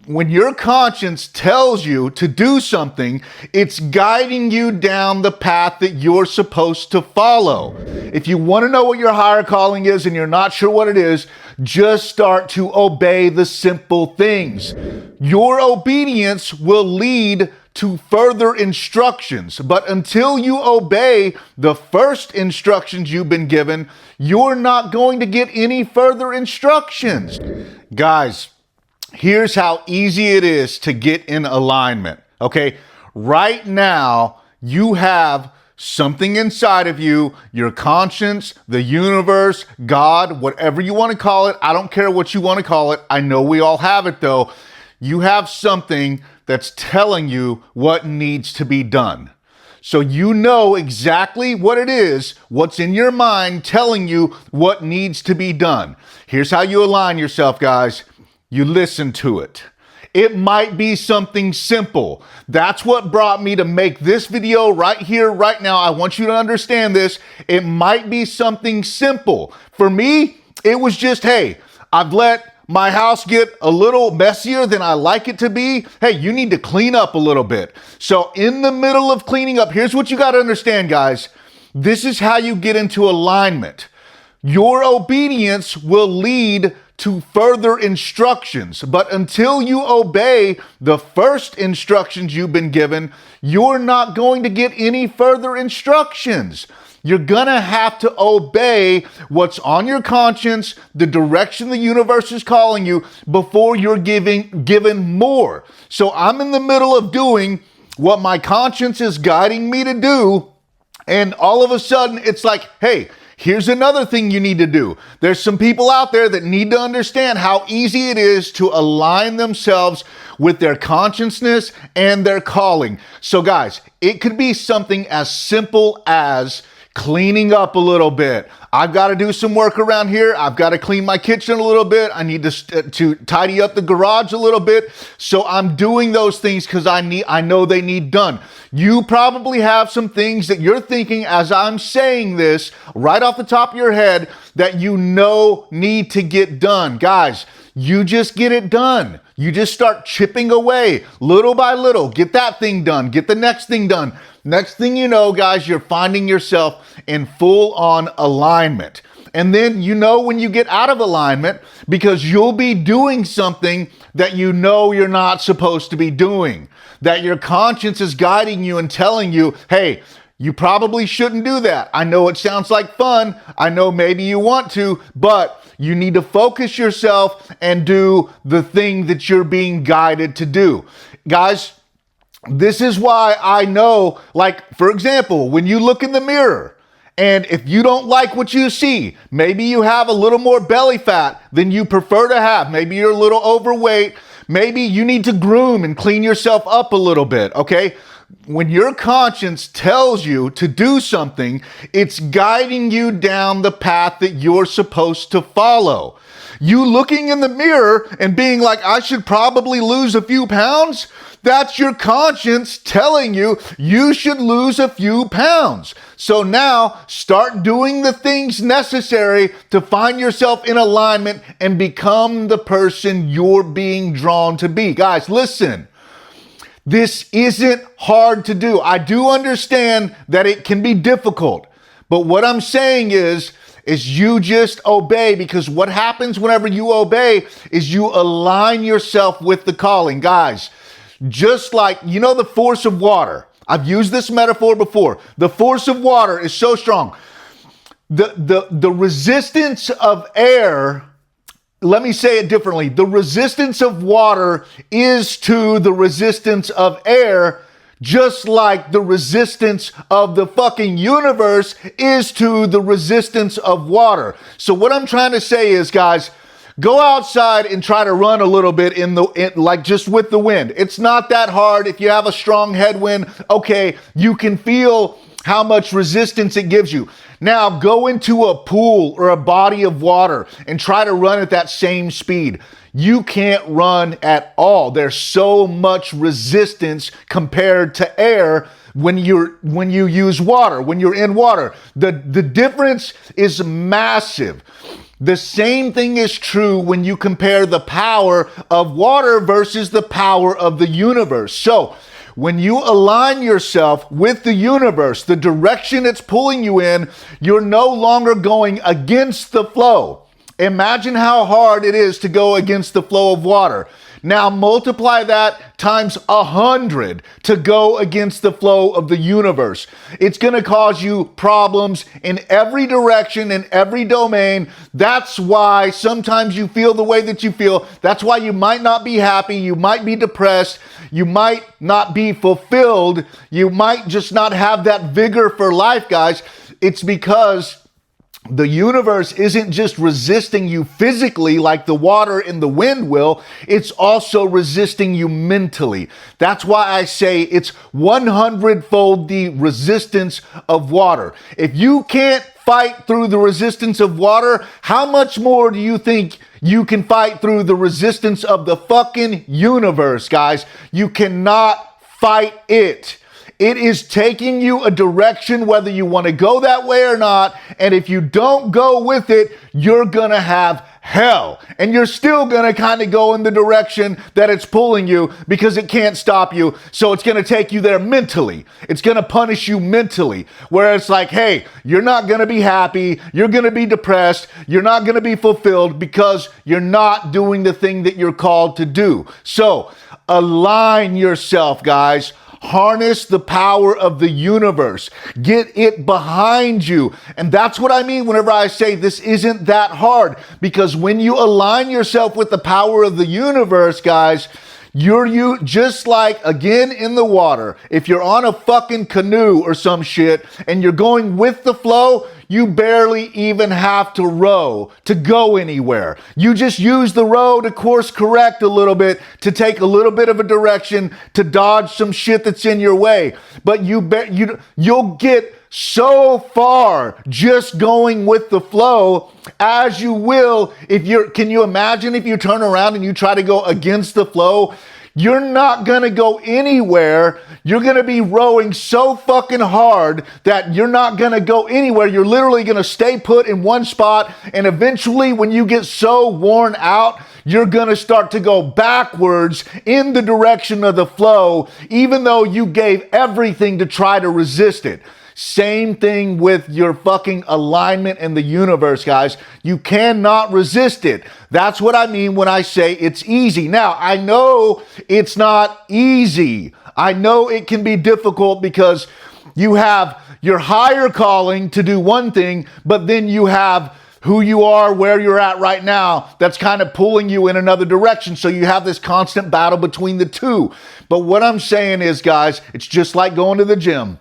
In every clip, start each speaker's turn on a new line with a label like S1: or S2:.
S1: when your conscience tells you to do something, it's guiding you down the path that you're supposed to follow. If you want to know what your higher calling is and you're not sure what it is, just start to obey the simple things. Your obedience will lead to further instructions, but until you obey the first instructions you've been given, you're not going to get any further instructions. Guys, here's how easy it is to get in alignment, okay? Right now, you have something inside of you, your conscience, the universe, God, whatever you want to call it. I don't care what you want to call it. I know we all have it though. You have something that's telling you what needs to be done. So you know exactly what it is, what's in your mind telling you what needs to be done. Here's how you align yourself, guys. You listen to it. It might be something simple. That's what brought me to make this video right here, right now. I want you to understand this. It might be something simple. For me, it was just, hey, I've let my house get a little messier than I like it to be. Hey, you need to clean up a little bit. So in the middle of cleaning up, here's what you got to understand, guys. This is how you get into alignment. Your obedience will lead to further instructions, but until you obey the first instructions you've been given, you're not going to get any further instructions. You're gonna have to obey what's on your conscience, the direction the universe is calling you, before you're given more. So I'm in the middle of doing what my conscience is guiding me to do, and all of a sudden it's like, hey, here's another thing you need to do. There's some people out there that need to understand how easy it is to align themselves with their consciousness and their calling. So guys, it could be something as simple as cleaning up a little bit. I've got to do some work around here. I've got to clean my kitchen a little bit. I need to tidy up the garage a little bit. So I'm doing those things because I know they need done. You probably have some things that you're thinking as I'm saying this right off the top of your head that you know need to get done. Guys, you just get it done. You just start chipping away little by little. Get that thing done. Get the next thing done. Next thing you know, guys, you're finding yourself in full-on alignment. And then you know when you get out of alignment because you'll be doing something that you know you're not supposed to be doing. That your conscience is guiding you and telling you, hey, you probably shouldn't do that. I know it sounds like fun. I know maybe you want to, but you need to focus yourself and do the thing that you're being guided to do. Guys, this is why I know, like, for example, when you look in the mirror and if you don't like what you see, maybe you have a little more belly fat than you prefer to have. Maybe you're a little overweight. Maybe you need to groom and clean yourself up a little bit, okay? When your conscience tells you to do something, it's guiding you down the path that you're supposed to follow. You looking in the mirror and being like, I should probably lose a few pounds, that's your conscience telling you you should lose a few pounds. So now start doing the things necessary to find yourself in alignment and become the person you're being drawn to be. Guys, listen. This isn't hard to do. I do understand that it can be difficult, but what I'm saying is you just obey, because what happens whenever you obey is you align yourself with the calling. Guys, just like, you know, the force of water. I've used this metaphor before. The force of water is so strong. The resistance of air, let me say it differently. The resistance of water is to the resistance of air, just like the resistance of the fucking universe is to the resistance of water. So what I'm trying to say is, guys, go outside and try to run a little bit like just with the wind. It's not that hard. If you have a strong headwind, okay, you can feel how much resistance it gives you. Now go into a pool or a body of water and try to run at that same speed. You can't run at all. There's so much resistance compared to air when you use water, when you're in water. The difference is massive. The same thing is true when you compare the power of water versus the power of the universe. So, when you align yourself with the universe, the direction it's pulling you in, you're no longer going against the flow. Imagine how hard it is to go against the flow of water. Now multiply that times 100 to go against the flow of the universe. It's going to cause you problems in every direction, in every domain. That's why sometimes you feel the way that you feel. That's why you might not be happy. You might be depressed. You might not be fulfilled. You might just not have that vigor for life, guys. It's because the universe isn't just resisting you physically like the water and the wind will, it's also resisting you mentally. That's why I say it's 100-fold the resistance of water. If you can't fight through the resistance of water, how much more do you think you can fight through the resistance of the fucking universe, guys? You cannot fight it. It is taking you a direction whether you want to go that way or not. And if you don't go with it, you're going to have hell. And you're still going to kind of go in the direction that it's pulling you because it can't stop you. So it's going to take you there mentally. It's going to punish you mentally. Where it's like, hey, you're not going to be happy. You're going to be depressed. You're not going to be fulfilled because you're not doing the thing that you're called to do. So align yourself, guys. Harness the power of the universe. Get it behind you. And that's what I mean whenever I say this isn't that hard. Because when you align yourself with the power of the universe, guys, you're just like, again, in the water. If you're on a fucking canoe or some shit and you're going with the flow, you barely even have to row to go anywhere. You just use the row to course correct a little bit, to take a little bit of a direction, to dodge some shit that's in your way. But you'll get so far just going with the flow as you will can you imagine if you turn around and you try to go against the flow? You're not going to go anywhere. You're going to be rowing so fucking hard that you're not going to go anywhere. You're literally going to stay put in one spot. And eventually, when you get so worn out, you're going to start to go backwards in the direction of the flow, even though you gave everything to try to resist it. Same thing with your fucking alignment in the universe, guys. You cannot resist it. That's what I mean when I say it's easy. Now, I know it's not easy. I know it can be difficult because you have your higher calling to do one thing, but then you have who you are, where you're at right now, that's kind of pulling you in another direction. So you have this constant battle between the two. But what I'm saying is, guys, it's just like going to the gym.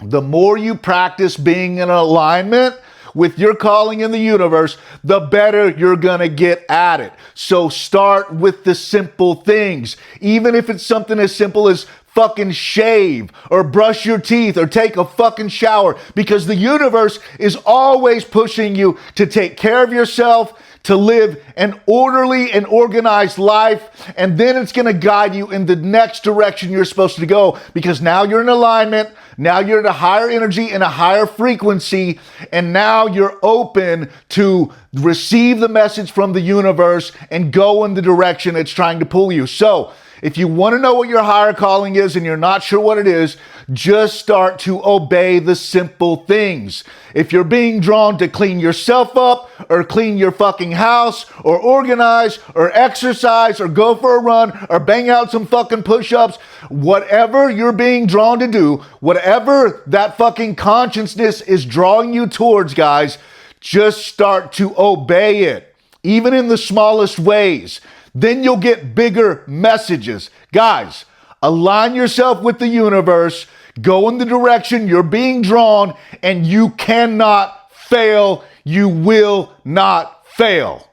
S1: The more you practice being in alignment with your calling in the universe, the better you're going to get at it. So start with the simple things. Even if it's something as simple as fucking shave or brush your teeth or take a fucking shower, because the universe is always pushing you to take care of yourself, to live an orderly and organized life, and then it's going to guide you in the next direction you're supposed to go, because now you're in alignment, now you're at a higher energy and a higher frequency, and now you're open to receive the message from the universe and go in the direction it's trying to pull you. So if you want to know what your higher calling is and you're not sure what it is, just start to obey the simple things. If you're being drawn to clean yourself up or clean your fucking house or organize or exercise or go for a run or bang out some fucking push-ups, whatever you're being drawn to do, whatever that fucking consciousness is drawing you towards, guys, just start to obey it, even in the smallest ways. Then you'll get bigger messages. Guys, align yourself with the universe, go in the direction you're being drawn, and you cannot fail. You will not fail.